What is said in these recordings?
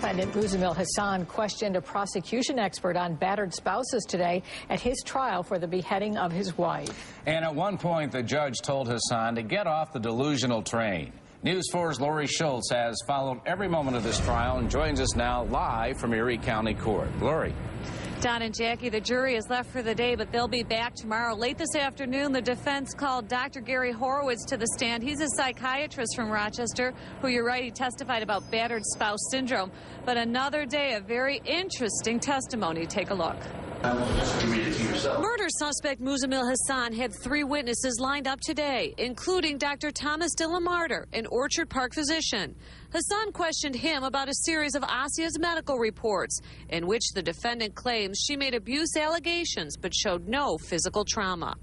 Defendant Muzzammil Hassan questioned a prosecution expert on battered spouses today at his trial for the beheading of his wife. And at one point, the judge told Hassan to get off the delusional train. News 4's Lori Schultz has followed every moment of this trial and joins us now live from Erie County Court. Lori. Don and Jackie, the jury is left for the day, but they'll be back tomorrow. Late this afternoon, the defense called Dr. Gary Horowitz to the stand. He's a psychiatrist from Rochester who, you're right, he testified about battered spouse syndrome. But another day of very interesting testimony. Take a look. Murder suspect Muzzammil Hassan had 3 witnesses lined up today, including Dr. Thomas DeLamarter, an Orchard Park physician. Hassan questioned him about a series of Asia's medical reports in which the defendant claims she made abuse allegations but showed no physical trauma.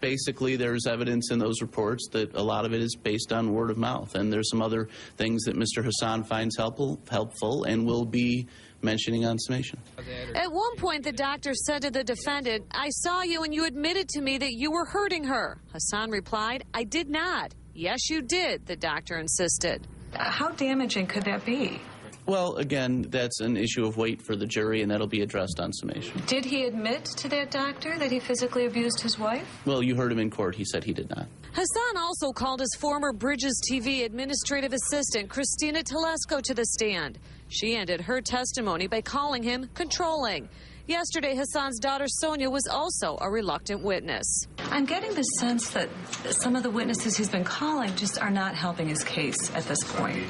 Basically, there's evidence in those reports that a lot of it is based on word of mouth, and there's some other things that Mr. Hassan finds helpful and will be mentioning on summation. At one point, the doctor said to the defendant, "I saw you and you admitted to me that you were hurting her." Hassan replied, "I did not." "Yes, you did," the doctor insisted. How damaging could that be? Well, again, that's an issue of weight for the jury, and that'll be addressed on summation. Did he admit to that doctor that he physically abused his wife? Well, you heard him in court. He said he did not. Hassan also called his former Bridges TV administrative assistant, Christina Telesco, to the stand. She ended her testimony by calling him controlling. Yesterday, Hassan's daughter Sonia was also a reluctant witness. I'm getting the sense that some of the witnesses he's been calling just are not helping his case at this point.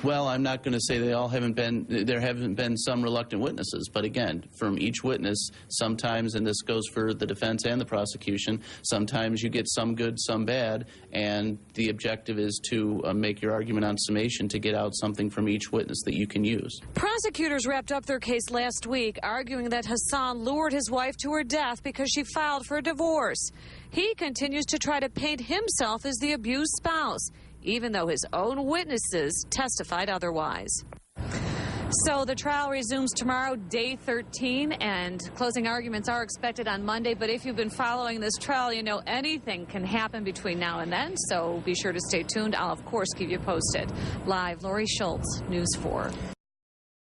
Well, I'm not going to say they all haven't been, there haven't been some reluctant witnesses, but again, from each witness, sometimes, and this goes for the defense and the prosecution, sometimes you get some good, some bad, and the objective is to make your argument on summation to get out something from each witness that you can use. Prosecutors wrapped up their case last week, arguing that Hassan lured his wife to her death because she filed for a divorce. He continues to try to paint himself as the abused spouse, even though his own witnesses testified otherwise. So the trial resumes tomorrow, day 13, and closing arguments are expected on Monday. But if you've been following this trial, you know anything can happen between now and then, so be sure to stay tuned. I'll, of course, keep you posted. Live, Lori Schultz, News 4.